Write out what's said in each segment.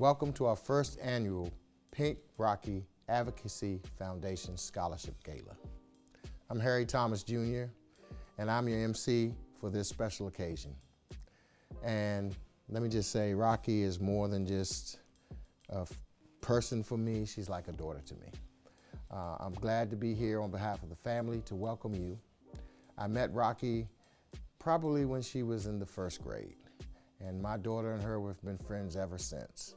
Welcome to our first annual Pink Rocki Advocacy Foundation Scholarship Gala. I'm Harry Thomas Jr., and I'm your MC for this special occasion. And let me just say, Rocki is more than just a person for me. She's like a daughter to me. I'm glad to be here on behalf of the family to welcome you. I met Rocki probably when she was in the first grade, and my daughter and her have been friends ever since.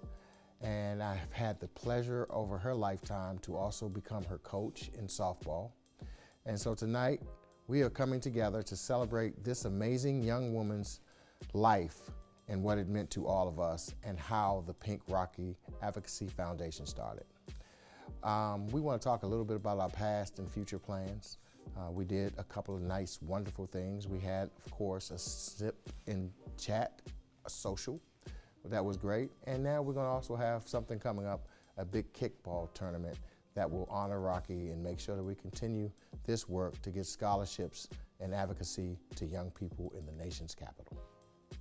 And I've had the pleasure over her lifetime to also become her coach in softball. And so tonight, we are coming together to celebrate this amazing young woman's life and what it meant to all of us and how the Pink Rocki Advocacy Foundation started. We want to talk a little bit about our past and future plans. We did a couple of nice, wonderful things. We had, of course, a sip and chat, a social. That was great. And now we're going to also have something coming up, a big kickball tournament that will honor Rocki and make sure that we continue this work to get scholarships and advocacy to young people in the nation's capital.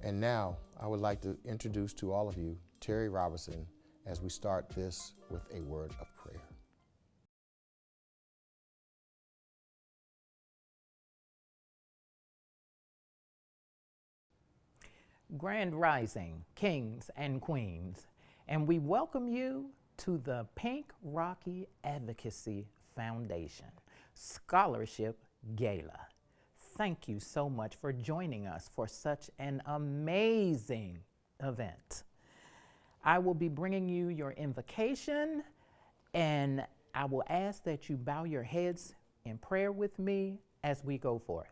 And now I would like to introduce to all of you Terry Robinson as we start this with a word of prayer. Grand Rising, kings and queens, and we welcome you to the Pink Rocki Advocacy Foundation Scholarship Gala. Thank you so much for joining us for such an amazing event. I will be bringing you your invocation, and I will ask that you bow your heads in prayer with me as we go forth.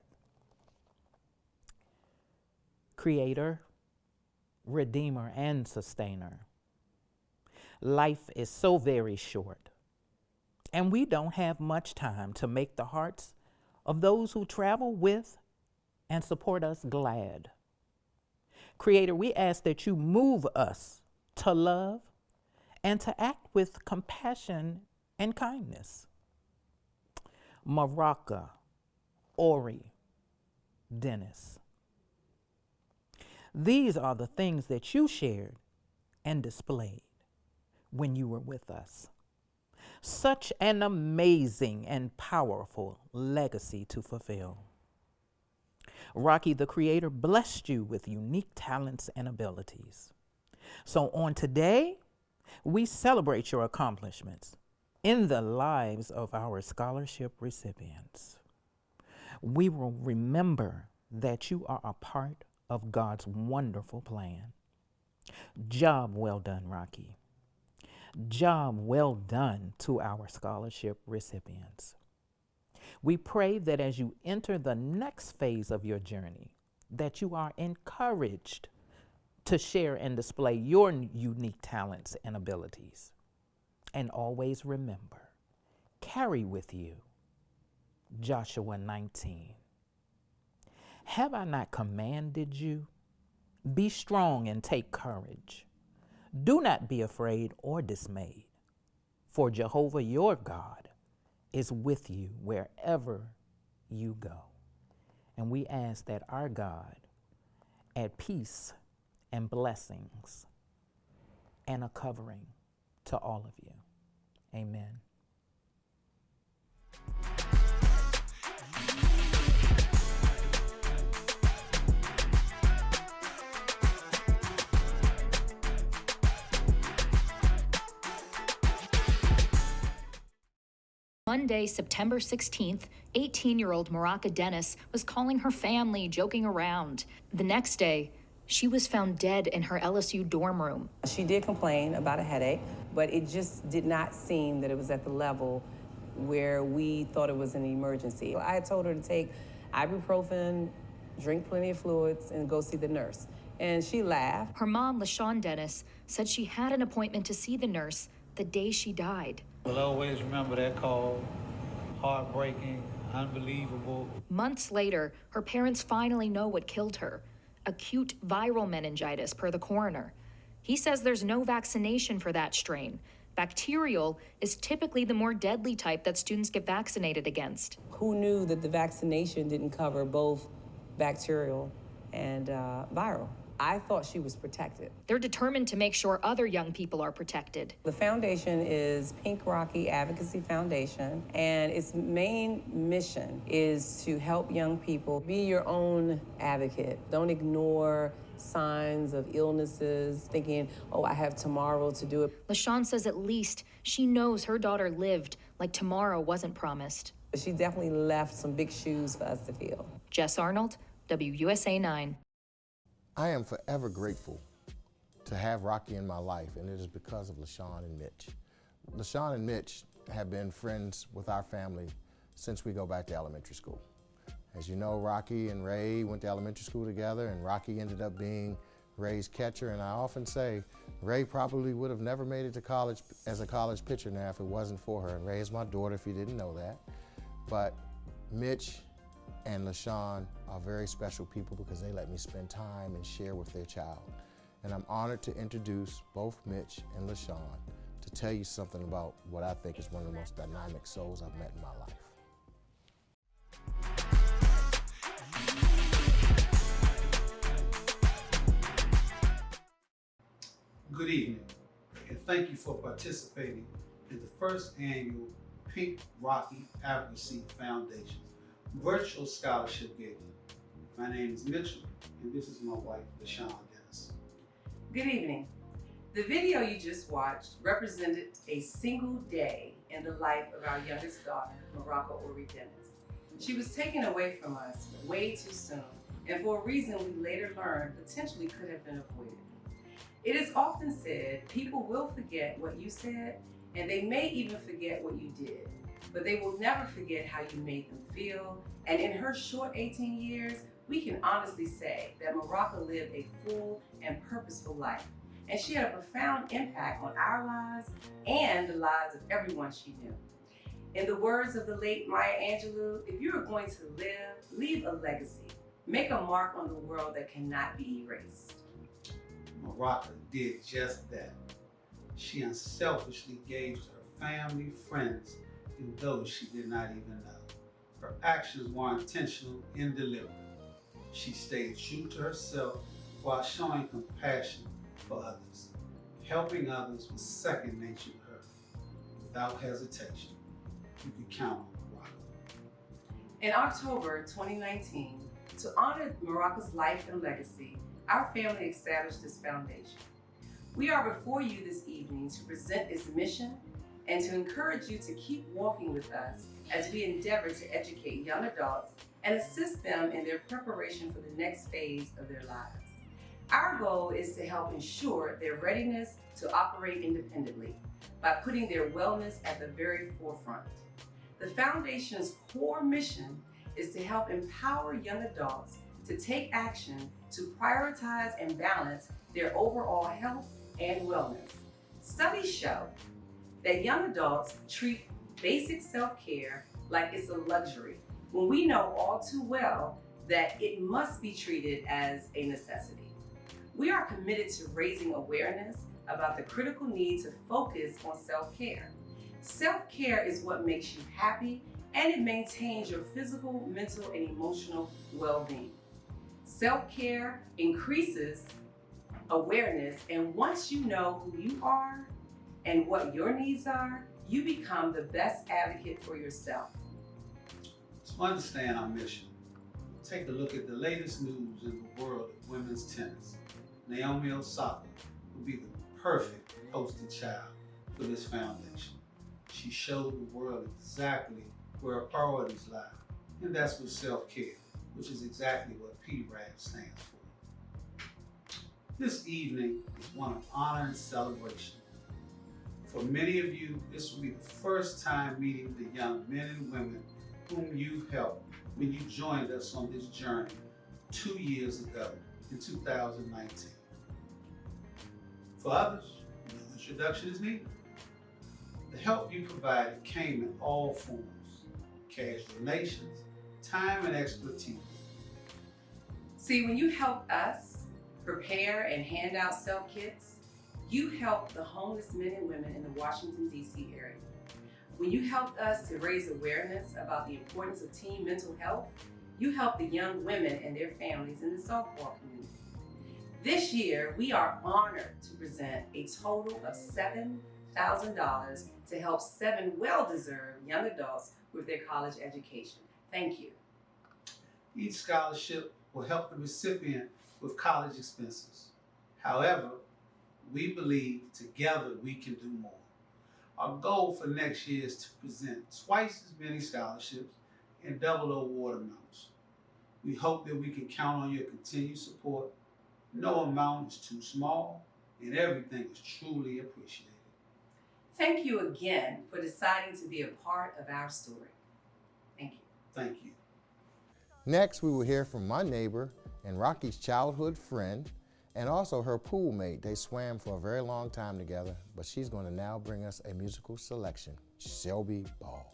Creator, Redeemer, and Sustainer, life is so very short, and we don't have much time to make the hearts of those who travel with and support us glad. Creator, we ask that you move us to love and to act with compassion and kindness. Marakah Ori Dennis. These are the things that you shared and displayed when you were with us. Such an amazing and powerful legacy to fulfill. Rocki, the Creator, blessed you with unique talents and abilities. So on today, we celebrate your accomplishments in the lives of our scholarship recipients. We will remember that you are a part of God's wonderful plan. Job well done, Rocki. Job well done to our scholarship recipients. We pray that as you enter the next phase of your journey, that you are encouraged to share and display your unique talents and abilities. And always remember, carry with you Joshua 19. Have I not commanded you? Be strong and take courage. Do not be afraid or dismayed, for Jehovah your God is with you wherever you go. And we ask that our God add peace and blessings and a covering to all of you. Amen. Monday, September 16th, 18-year-old Marakah Dennis was calling her family, joking around. The next day, she was found dead in her LSU dorm room. She did complain about a headache, but it just did not seem that it was at the level where we thought it was an emergency. I had told her to take ibuprofen, drink plenty of fluids, and go see the nurse. And she laughed. Her mom, LaShawn Dennis, said she had an appointment to see the nurse the day she died. I'll always remember that call. Heartbreaking, unbelievable. Months later, her parents finally know what killed her. Acute viral meningitis, per the coroner. He says there's no vaccination for that strain. Bacterial is typically the more deadly type that students get vaccinated against. Who knew that the vaccination didn't cover both bacterial and viral? I thought she was protected. They're determined to make sure other young people are protected. The foundation is Pink Rocki Advocacy Foundation, and its main mission is to help young people be your own advocate. Don't ignore signs of illnesses, thinking, oh, I have tomorrow to do it. LaShawn says at least she knows her daughter lived like tomorrow wasn't promised. She definitely left some big shoes for us to fill. Jess Arnold, WUSA 9. I am forever grateful to have Rocky in my life, and it is because of LaShawn and Mitch. LaShawn and Mitch have been friends with our family since we go back to elementary school. As you know, Rocky and Ray went to elementary school together, and Rocky ended up being Ray's catcher, and I often say Ray probably would have never made it to college as a college pitcher now if it wasn't for her. And Ray is my daughter, if you didn't know that. But Mitch and LaShawn are very special people because they let me spend time and share with their child. And I'm honored to introduce both Mitch and LaShawn to tell you something about what I think is one of the most dynamic souls I've met in my life. Good evening, and thank you for participating in the first annual Pink Rocki Advocacy Foundation Virtual Scholarship Gala. My name is Mitchell, and this is my wife, LaShawn Dennis. Good evening. The video you just watched represented a single day in the life of our youngest daughter, Marakah Ori Dennis. She was taken away from us way too soon, and for a reason we later learned potentially could have been avoided. It is often said people will forget what you said, and they may even forget what you did, but they will never forget how you made them feel. And in her short 18 years, we can honestly say that Marakah lived a full and purposeful life, and she had a profound impact on our lives and the lives of everyone she knew. In the words of the late Maya Angelou, if you are going to live, leave a legacy. Make a mark on the world that cannot be erased. Marakah did just that. She unselfishly gave to her family, friends, and those she did not even know. Her actions were intentional and deliberate. She stayed true to herself while showing compassion for others. Helping others was second nature to her. Without hesitation, you could count on Marakah. In October 2019, to honor Marakah's life and legacy, our family established this foundation. We are before you this evening to present its mission and to encourage you to keep walking with us as we endeavor to educate young adults and assist them in their preparation for the next phase of their lives. Our goal is to help ensure their readiness to operate independently by putting their wellness at the very forefront. The foundation's core mission is to help empower young adults to take action to prioritize and balance their overall health and wellness. Studies show that young adults treat basic self-care like it's a luxury, when we know all too well that it must be treated as a necessity. We are committed to raising awareness about the critical need to focus on self-care. Self-care is what makes you happy, and it maintains your physical, mental, and emotional well-being. Self-care increases awareness, and once you know who you are and what your needs are, you become the best advocate for yourself. To understand our mission, take a look at the latest news in the world of women's tennis. Naomi Osaka will be the perfect poster child for this foundation. She showed the world exactly where her priorities lie, and that's with self-care, which is exactly what PRAD stands for. This evening is one of honor and celebration. For many of you, this will be the first time meeting the young men and women whom you've helped when you joined us on this journey 2 years ago in 2019. For others, no introduction is needed. The help you provided came in all forms: cash donations, time, and expertise. See, when you helped us prepare and hand out self-kits, you helped the homeless men and women in the Washington D.C. area. When you helped us to raise awareness about the importance of teen mental health, you helped the young women and their families in the softball community. This year, we are honored to present a total of $7,000 to help 7 well-deserved young adults with their college education. Thank you. Each scholarship will help the recipient with college expenses. However, we believe together we can do more. Our goal for next year is to present twice as many scholarships and double the award amounts. We hope that we can count on your continued support. No amount is too small, and everything is truly appreciated. Thank you again for deciding to be a part of our story. Thank you. Thank you. Next, we will hear from my neighbor and Rocky's childhood friend, and also her pool mate. They swam for a very long time together, but she's going to now bring us a musical selection, Shelby Ball.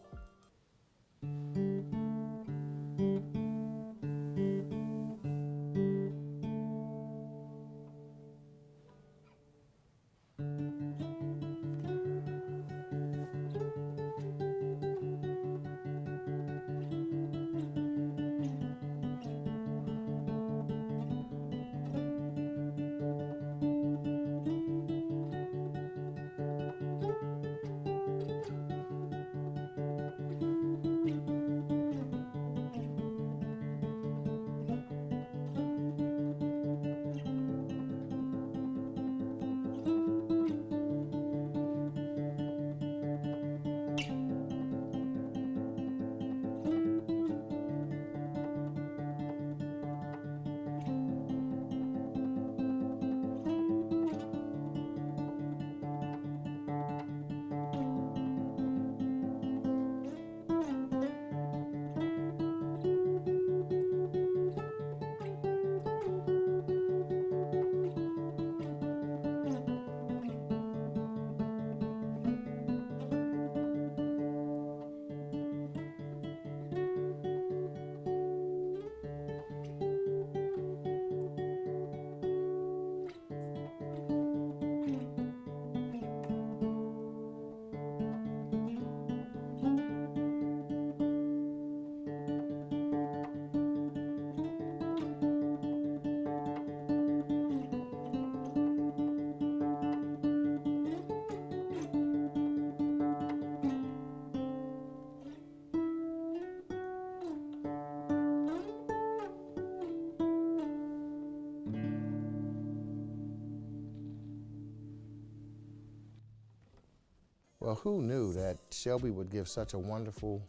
Well, who knew that Shelby would give such a wonderful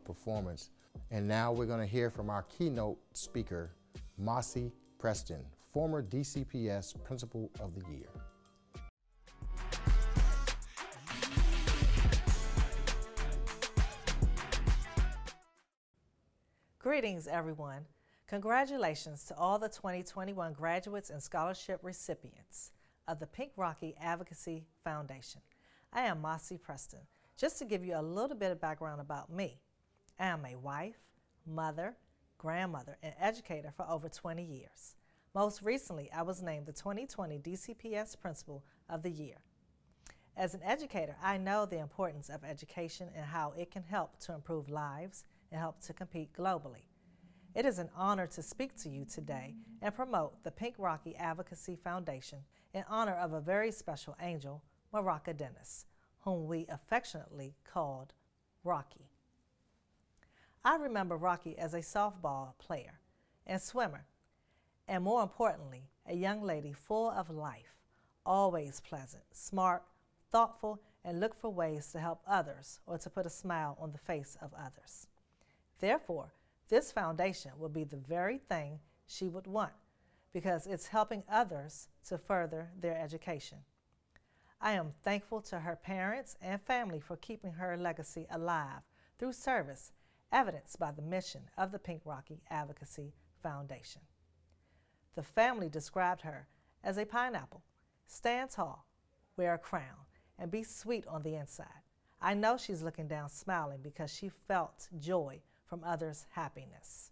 performance? And now we're going to hear from our keynote speaker, Mossy Preston, former DCPS Principal of the Year. Greetings, everyone. Congratulations to all the 2021 graduates and scholarship recipients of the Pink Rocki Advocacy Foundation. I am Mossy Preston. Just to give you a little bit of background about me, I am a wife, mother, grandmother, and educator for over 20 years. Most recently, I was named the 2020 DCPS Principal of the Year. As an educator, I know the importance of education and how it can help to improve lives and help to compete globally. It is an honor to speak to you today and promote the Pink Rocki Advocacy Foundation in honor of a very special angel, Marakah Dennis, whom we affectionately called Rocky. I remember Rocky as a softball player and swimmer, and more importantly, a young lady full of life, always pleasant, smart, thoughtful, and look for ways to help others or to put a smile on the face of others. Therefore, this foundation will be the very thing she would want because it's helping others to further their education. I am thankful to her parents and family for keeping her legacy alive through service, evidenced by the mission of the Pink Rocki Advocacy Foundation. The family described her as a pineapple, stand tall, wear a crown, and be sweet on the inside. I know she's looking down smiling because she felt joy from others' happiness.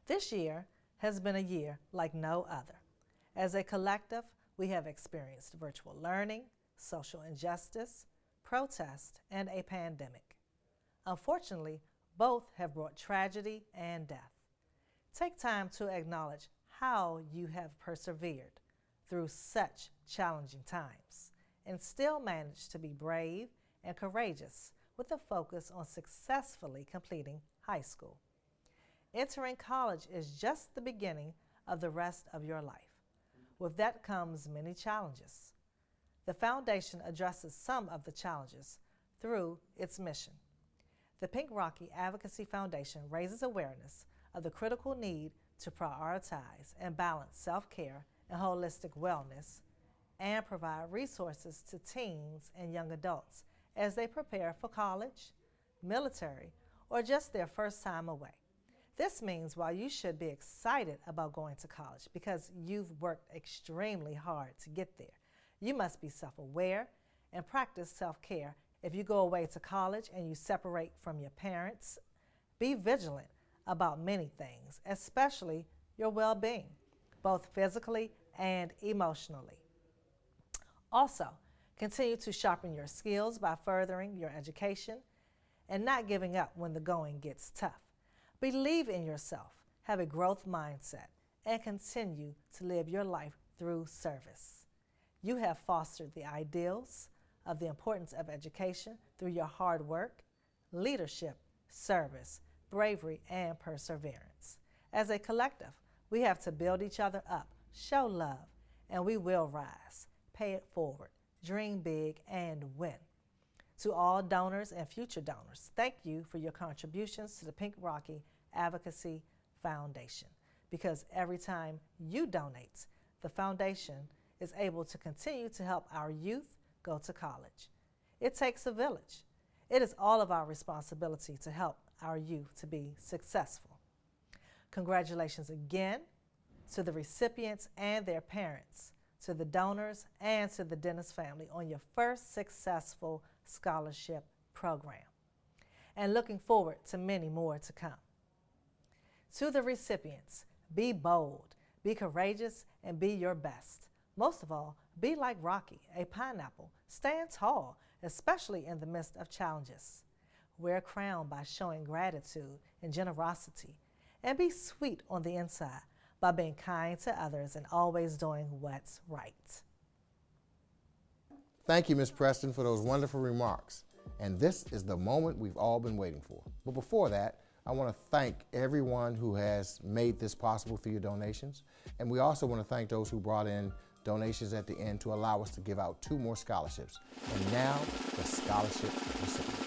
This year has been a year like no other. As a collective, we have experienced virtual learning, social injustice, protest, and a pandemic. Unfortunately, both have brought tragedy and death. Take time to acknowledge how you have persevered through such challenging times and still managed to be brave and courageous with a focus on successfully completing high school. Entering college is just the beginning of the rest of your life. With that comes many challenges. The foundation addresses some of the challenges through its mission. The Pink Rocki Advocacy Foundation raises awareness of the critical need to prioritize and balance self-care and holistic wellness, and provide resources to teens and young adults as they prepare for college, military, or just their first time away. This means while you should be excited about going to college because you've worked extremely hard to get there, you must be self-aware and practice self-care. If you go away to college and you separate from your parents, be vigilant about many things, especially your well-being, both physically and emotionally. Also, continue to sharpen your skills by furthering your education and not giving up when the going gets tough. Believe in yourself, have a growth mindset, and continue to live your life through service. You have fostered the ideals of the importance of education through your hard work, leadership, service, bravery, and perseverance. As a collective, we have to build each other up, show love, and we will rise, pay it forward, dream big, and win. To all donors and future donors, thank you for your contributions to the Pink Rocki Advocacy Foundation, because every time you donate, the foundation is able to continue to help our youth go to college. It takes a village. It is all of our responsibility to help our youth to be successful. Congratulations again to the recipients and their parents, to the donors, and to the Dennis family on your first successful scholarship program. And looking forward to many more to come. To the recipients, be bold, be courageous, and be your best. Most of all, be like Rocky, a pineapple. Stand tall, especially in the midst of challenges. Wear a crown by showing gratitude and generosity, and be sweet on the inside by being kind to others and always doing what's right. Thank you, Ms. Preston, for those wonderful remarks. And this is the moment we've all been waiting for. But before that, I want to thank everyone who has made this possible through your donations. And we also want to thank those who brought in donations at the end to allow us to give out 2 more scholarships. And now, the scholarship recipients.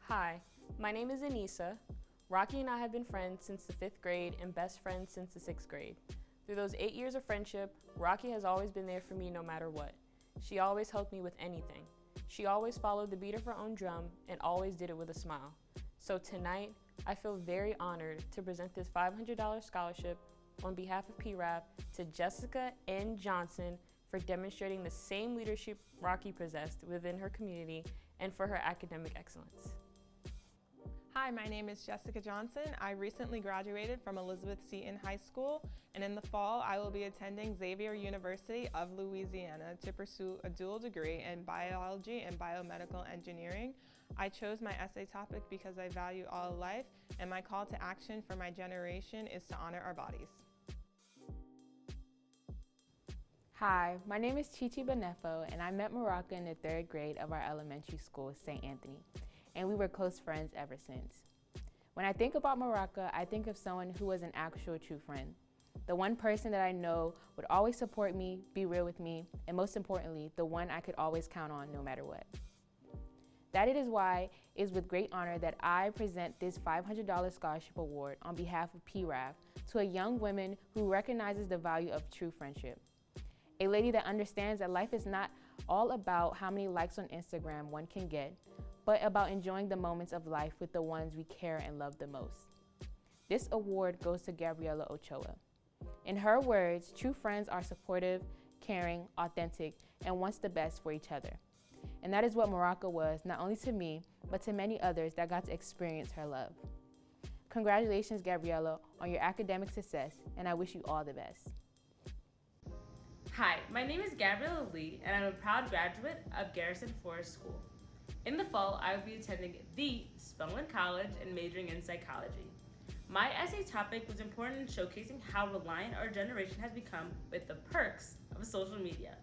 Hi, my name is Anissa. Rocky and I have been friends since the 5th grade and best friends since the 6th grade. Through those 8 years of friendship, Rocky has always been there for me no matter what. She always helped me with anything. She always followed the beat of her own drum and always did it with a smile. So tonight, I feel very honored to present this $500 scholarship on behalf of PRAP to Jessica N. Johnson for demonstrating the same leadership Rocky possessed within her community and for her academic excellence. Hi, my name is Jessica Johnson. I recently graduated from Elizabeth Seton High School, and in the fall I will be attending Xavier University of Louisiana to pursue a dual degree in biology and biomedical engineering. I chose my essay topic because I value all life, and my call to action for my generation is to honor our bodies. Hi, my name is Chichi Benefo, and I met Marakah in the 3rd grade of our elementary school, St. Anthony, and we were close friends ever since. When I think about Marakah, I think of someone who was an actual true friend. The one person that I know would always support me, be real with me, and most importantly, the one I could always count on no matter what. That is why it is with great honor that I present this $500 scholarship award on behalf of PRAF to a young woman who recognizes the value of true friendship. A lady that understands that life is not all about how many likes on Instagram one can get, but about enjoying the moments of life with the ones we care and love the most. This award goes to Gabriela Ochoa. In her words, true friends are supportive, caring, authentic, and wants the best for each other. And that is what Marakah was, not only to me, but to many others that got to experience her love. Congratulations, Gabriela, on your academic success, and I wish you all the best. Hi, my name is Gabriella Lee, and I'm a proud graduate of Garrison Forest School. In the fall, I will be attending the Spelman College and majoring in psychology. My essay topic was important in showcasing how reliant our generation has become with the perks of social media.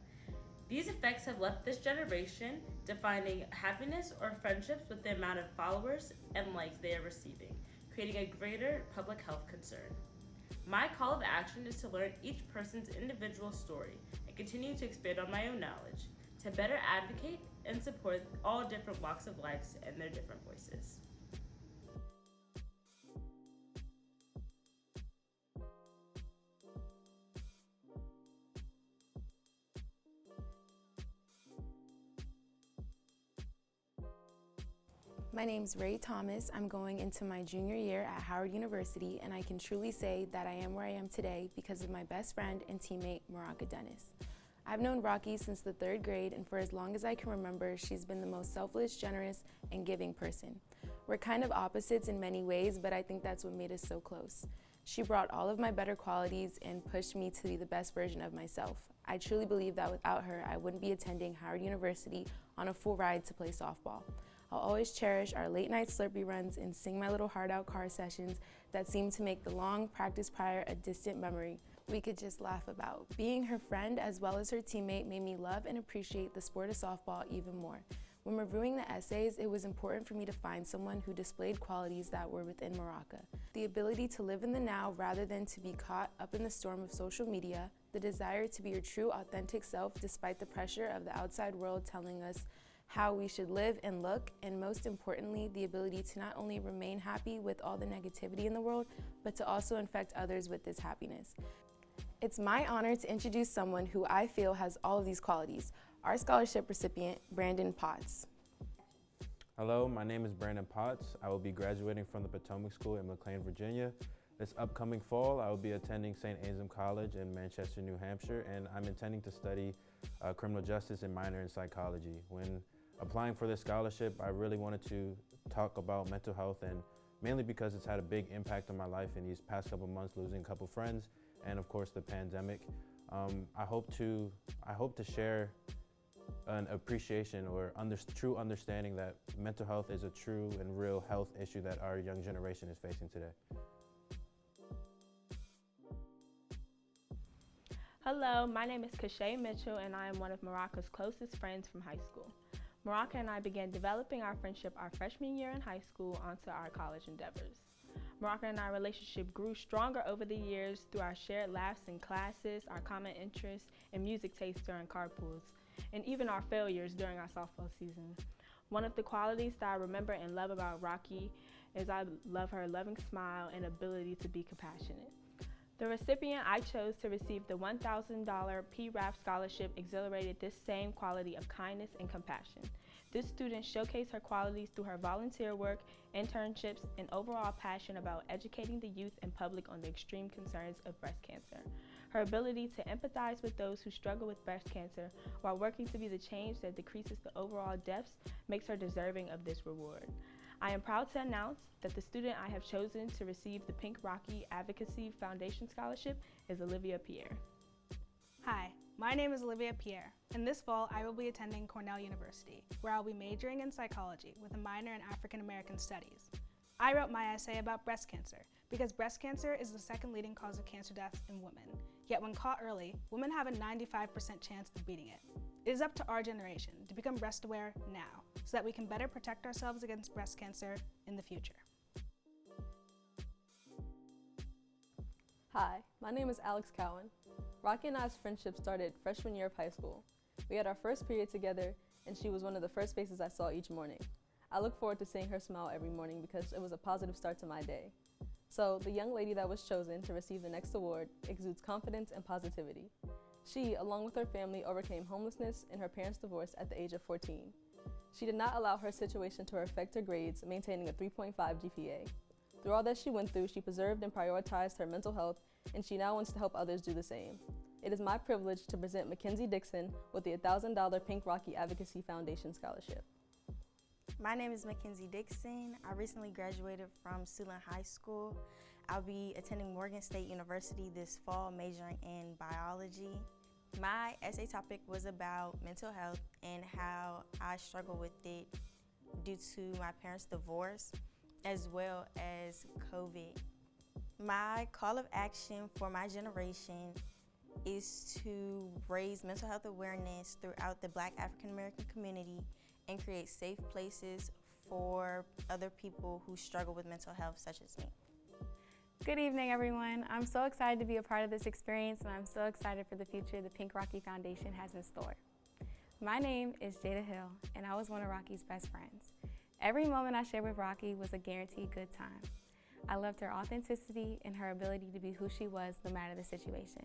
These effects have left this generation defining happiness or friendships with the amount of followers and likes they are receiving, creating a greater public health concern. My call of action is to learn each person's individual story and continue to expand on my own knowledge, to better advocate and support all different walks of life and their different voices. My name's Ray Thomas. I'm going into my junior year at Howard University, and I can truly say that I am where I am today because of my best friend and teammate, Marakah Dennis. I've known Rocky since the 3rd grade, and for as long as I can remember, she's been the most selfless, generous, and giving person. We're kind of opposites in many ways, but I think that's what made us so close. She brought all of my better qualities and pushed me to be the best version of myself. I truly believe that without her, I wouldn't be attending Howard University on a full ride to play softball. I'll always cherish our late night Slurpee runs and sing my little heart out car sessions that seem to make the long practice prior a distant memory we could just laugh about. Being her friend as well as her teammate made me love and appreciate the sport of softball even more. When reviewing the essays, it was important for me to find someone who displayed qualities that were within Marakah. The ability to live in the now rather than to be caught up in the storm of social media, the desire to be your true authentic self despite the pressure of the outside world telling us how we should live and look, and most importantly, the ability to not only remain happy with all the negativity in the world, but to also infect others with this happiness. It's my honor to introduce someone who I feel has all of these qualities, our scholarship recipient, Brandon Potts. Hello, my name is Brandon Potts. I will be graduating from the Potomac School in McLean, Virginia. This upcoming fall, I will be attending St. Anselm College in Manchester, New Hampshire, and I'm intending to study criminal justice and minor in psychology. When applying for this scholarship, I really wanted to talk about mental health, and mainly because it's had a big impact on my life in these past couple months, losing a couple friends, and of course the pandemic. I hope to share an appreciation or true understanding that mental health is a true and real health issue that our young generation is facing today. Hello, my name is Kashay Mitchell, and I am one of Marakah's closest friends from high school. Marakah and I began developing our friendship our freshman year in high school onto our college endeavors. Marakah and our relationship grew stronger over the years through our shared laughs in classes, our common interests, and music tastes during carpools, and even our failures during our softball season. One of the qualities that I remember and love about Rocky is I love her loving smile and ability to be compassionate. The recipient I chose to receive the $1,000 PRAF scholarship exhilarated this same quality of kindness and compassion. This student showcased her qualities through her volunteer work, internships, and overall passion about educating the youth and public on the extreme concerns of breast cancer. Her ability to empathize with those who struggle with breast cancer while working to be the change that decreases the overall deaths makes her deserving of this reward. I am proud to announce that the student I have chosen to receive the Pink Rocki Advocacy Foundation Scholarship is Olivia Pierre. Hi, my name is Olivia Pierre, and this fall I will be attending Cornell University, where I'll be majoring in psychology with a minor in African American Studies. I wrote my essay about breast cancer because breast cancer is the second leading cause of cancer deaths in women. Yet when caught early, women have a 95% chance of beating it. It is up to our generation to become breast aware now, so that we can better protect ourselves against breast cancer in the future. Hi, my name is Alex Cowan. Rocky and I's friendship started freshman year of high school. We had our first period together, and she was one of the first faces I saw each morning. I look forward to seeing her smile every morning because it was a positive start to my day. So the young lady that was chosen to receive the next award exudes confidence and positivity. She, along with her family, overcame homelessness and her parents' divorce at the age of 14. She did not allow her situation to affect her grades, maintaining a 3.5 GPA. Through all that she went through, she preserved and prioritized her mental health, and she now wants to help others do the same. It is my privilege to present Mackenzie Dixon with the $1,000 Pink Rocki Advocacy Foundation Scholarship. My name is Mackenzie Dixon. I recently graduated from Siouxland High School. I'll be attending Morgan State University this fall, majoring in biology. My essay topic was about mental health and how I struggle with it due to my parents' divorce as well as COVID. My call of action for my generation is to raise mental health awareness throughout the Black African American community and create safe places for other people who struggle with mental health, such as me. Good evening, everyone. I'm so excited to be a part of this experience, and I'm so excited for the future the Pink Rocki Foundation has in store. My name is Jada Hill, and I was one of Rocki's best friends. Every moment I shared with Rocki was a guaranteed good time. I loved her authenticity and her ability to be who she was no matter the situation.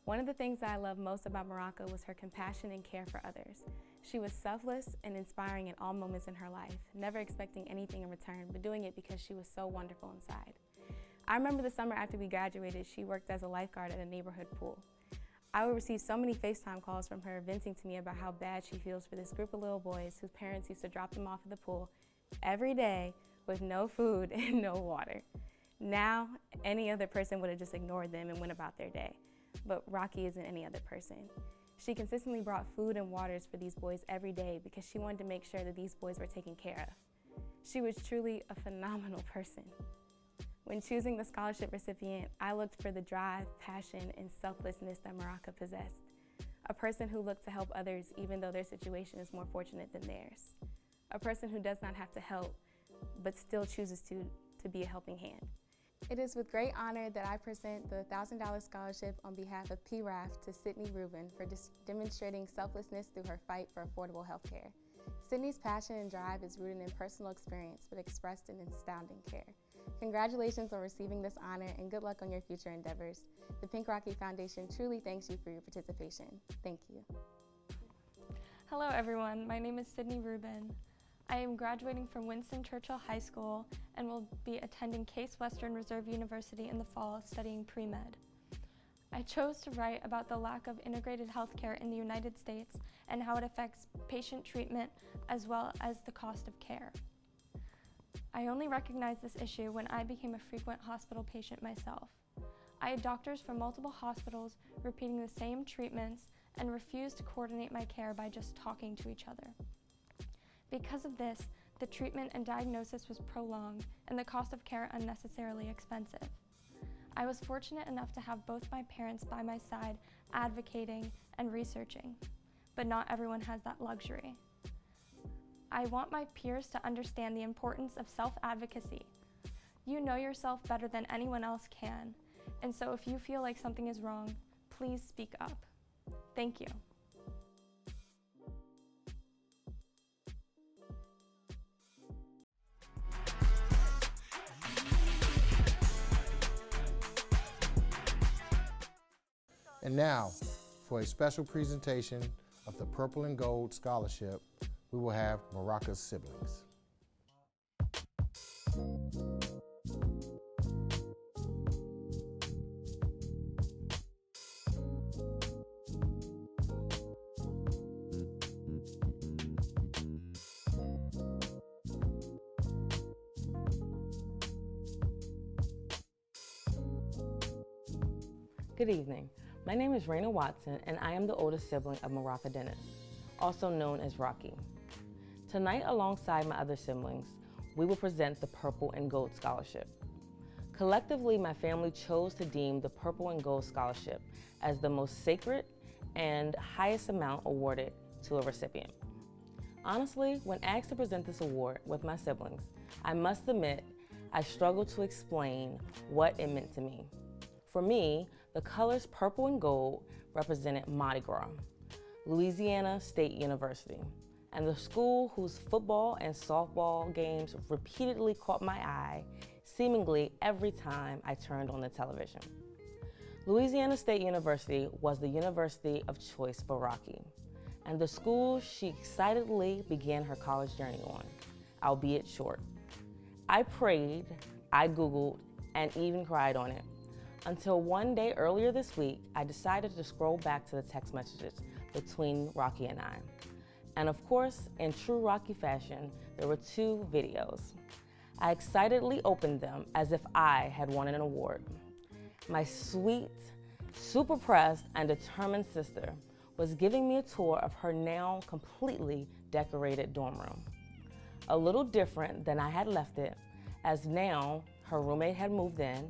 One of the things that I loved most about Marakah was her compassion and care for others. She was selfless and inspiring in all moments in her life, never expecting anything in return, but doing it because she was so wonderful inside. I remember the summer after we graduated, she worked as a lifeguard at a neighborhood pool. I would receive so many FaceTime calls from her venting to me about how bad she feels for this group of little boys whose parents used to drop them off at the pool every day with no food and no water. Now, any other person would have just ignored them and went about their day. But Rocki isn't any other person. She consistently brought food and waters for these boys every day because she wanted to make sure that these boys were taken care of. She was truly a phenomenal person. When choosing the scholarship recipient, I looked for the drive, passion, and selflessness that Marakah possessed. A person who looked to help others even though their situation is more fortunate than theirs. A person who does not have to help, but still chooses to be a helping hand. It is with great honor that I present the $1,000 scholarship on behalf of PRAF to Sydney Rubin for demonstrating selflessness through her fight for affordable health care. Sydney's passion and drive is rooted in personal experience, but expressed in astounding care. Congratulations on receiving this honor, and good luck on your future endeavors. The Pink Rocki Foundation truly thanks you for your participation. Thank you. Hello everyone, my name is Sydney Rubin. I am graduating from Winston Churchill High School and will be attending Case Western Reserve University in the fall studying pre-med. I chose to write about the lack of integrated healthcare in the United States and how it affects patient treatment as well as the cost of care. I only recognized this issue when I became a frequent hospital patient myself. I had doctors from multiple hospitals repeating the same treatments and refused to coordinate my care by just talking to each other. Because of this, the treatment and diagnosis was prolonged and the cost of care unnecessarily expensive. I was fortunate enough to have both my parents by my side advocating and researching, but not everyone has that luxury. I want my peers to understand the importance of self-advocacy. You know yourself better than anyone else can, and so if you feel like something is wrong, please speak up. Thank you. And now, for a special presentation of the Purple and Gold Scholarship, we will have Marakah's siblings. Good evening. My name is Raina Watson, and I am the oldest sibling of Marakah Dennis, also known as Rocki. Tonight, alongside my other siblings, we will present the Purple and Gold Scholarship. Collectively, my family chose to deem the Purple and Gold Scholarship as the most sacred and highest amount awarded to a recipient. Honestly, when asked to present this award with my siblings, I must admit I struggled to explain what it meant to me. For me, the colors purple and gold represented Mardi Gras, Louisiana State University, and the school whose football and softball games repeatedly caught my eye, seemingly every time I turned on the television. Louisiana State University was the university of choice for Rocki, and the school she excitedly began her college journey on, albeit short. I prayed, I Googled, and even cried on it, until one day earlier this week, I decided to scroll back to the text messages between Rocki and I. And of course, in true Rocki fashion, there were two videos. I excitedly opened them as if I had won an award. My sweet, super pressed, and determined sister was giving me a tour of her now completely decorated dorm room. A little different than I had left it, as now her roommate had moved in,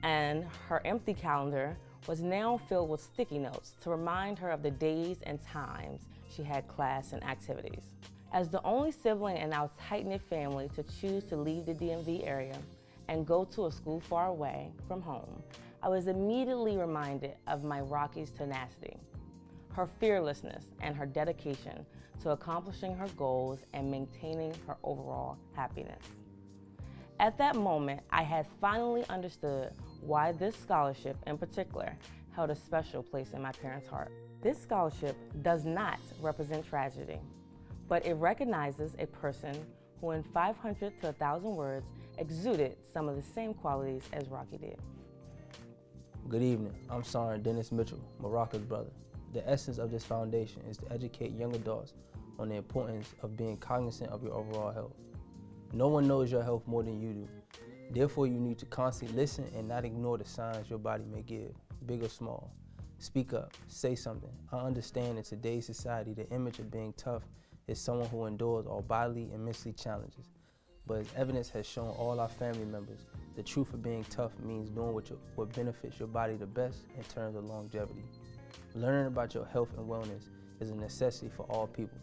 and her empty calendar was now filled with sticky notes to remind her of the days and times she had class and activities. As the only sibling in our tight-knit family to choose to leave the DMV area and go to a school far away from home, I was immediately reminded of my Rocki's tenacity, her fearlessness, and her dedication to accomplishing her goals and maintaining her overall happiness. At that moment, I had finally understood why this scholarship in particular held a special place in my parents' heart. This scholarship does not represent tragedy, but it recognizes a person who in 500 to 1,000 words exuded some of the same qualities as Rocki did. Good evening, I'm Sergeant Dennis Mitchell, Marakah's brother. The essence of this foundation is to educate young adults on the importance of being cognizant of your overall health. No one knows your health more than you do. Therefore, you need to constantly listen and not ignore the signs your body may give, big or small. Speak up, say something. I understand in today's society, the image of being tough is someone who endures all bodily and mentally challenges. But as evidence has shown all our family members, the truth of being tough means doing what benefits your body the best in terms of longevity. Learning about your health and wellness is a necessity for all people.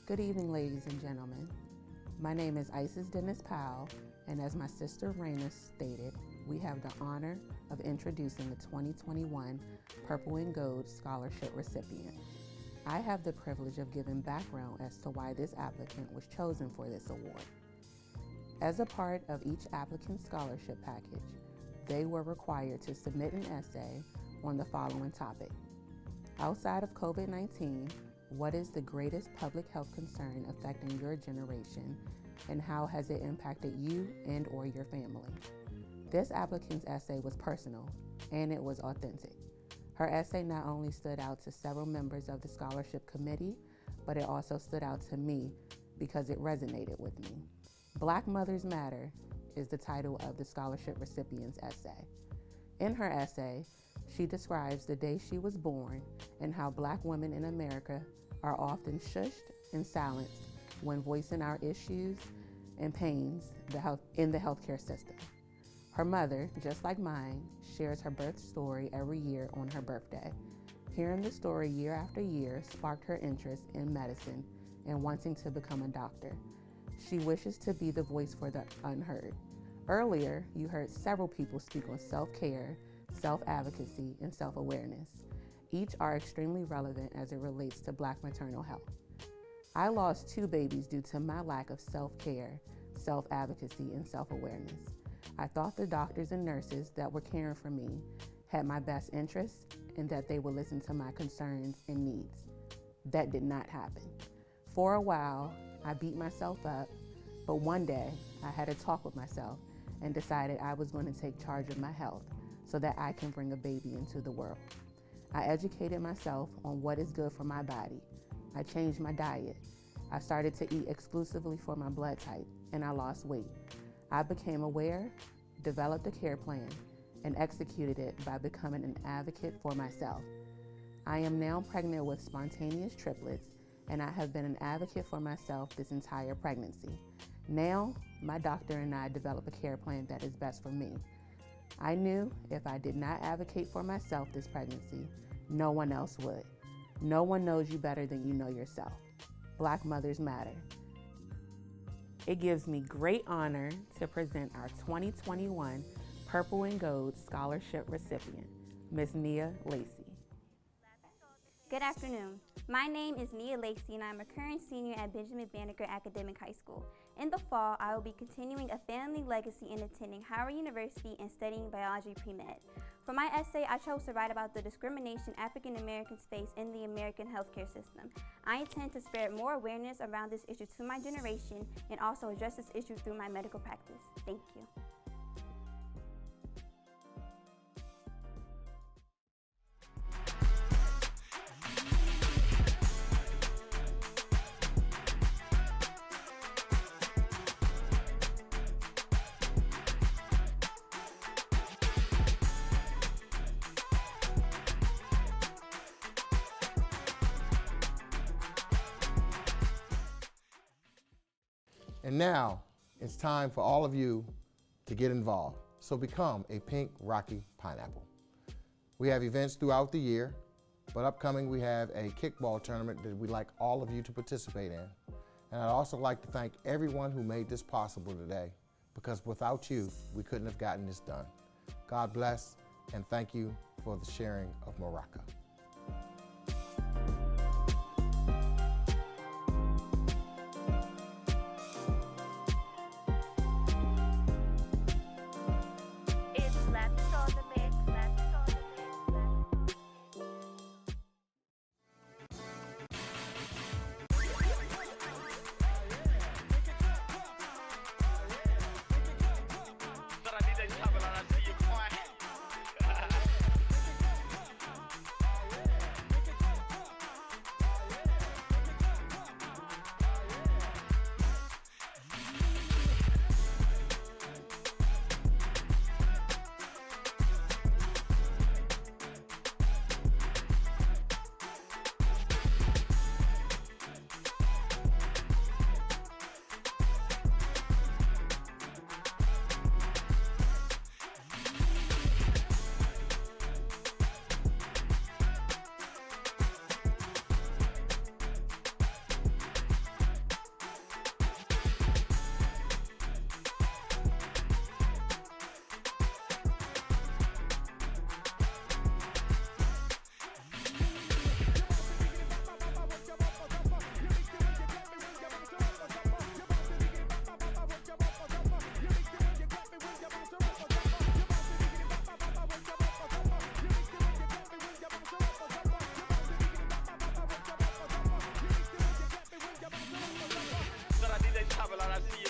Good evening, ladies and gentlemen. My name is Isis Dennis Powell, and as my sister Raina stated, we have the honor of introducing the 2021 Purple and Gold Scholarship recipient. I have the privilege of giving background as to why this applicant was chosen for this award. As a part of each applicant's scholarship package, they were required to submit an essay on the following topic. Outside of COVID-19, what is the greatest public health concern affecting your generation, and how has it impacted you and or your family? This applicant's essay was personal, and it was authentic. Her essay not only stood out to several members of the scholarship committee, but it also stood out to me because it resonated with me. Black Mothers Matter is the title of the scholarship recipient's essay. In her essay, she describes the day she was born and how Black women in America are often shushed and silenced when voicing our issues and pains in the healthcare system. Her mother, just like mine, shares her birth story every year on her birthday. Hearing the story year after year sparked her interest in medicine and wanting to become a doctor. She wishes to be the voice for the unheard. Earlier, you heard several people speak on self-care, self-advocacy, and self-awareness. Each are extremely relevant as it relates to Black maternal health. I lost 2 babies due to my lack of self-care, self-advocacy, and self-awareness. I thought the doctors and nurses that were caring for me had my best interests and that they would listen to my concerns and needs. That did not happen. For a while, I beat myself up, but one day I had a talk with myself and decided I was going to take charge of my health so that I can bring a baby into the world. I educated myself on what is good for my body. I changed my diet. I started to eat exclusively for my blood type, and I lost weight. I became aware, developed a care plan, and executed it by becoming an advocate for myself. I am now pregnant with spontaneous triplets, and I have been an advocate for myself this entire pregnancy. Now, my doctor and I develop a care plan that is best for me. I knew if I did not advocate for myself this pregnancy, no one else would. No one knows you better than you know yourself. Black Mothers Matter. It gives me great honor to present our 2021 Purple and Gold Scholarship recipient, Ms. Nia Lacey. Good afternoon. My name is Nia Lacey and I'm a current senior at Benjamin Banneker Academic High School. In the fall, I will be continuing a family legacy in attending Howard University and studying biology pre-med. For my essay, I chose to write about the discrimination African Americans face in the American healthcare system. I intend to spread more awareness around this issue to my generation and also address this issue through my medical practice. Thank you. And now it's time for all of you to get involved. So become a Pink Rocki Pineapple. We have events throughout the year, but upcoming we have a kickball tournament that we'd like all of you to participate in. And I'd also like to thank everyone who made this possible today, because without you, we couldn't have gotten this done. God bless, and thank you for the sharing of Marakah. I see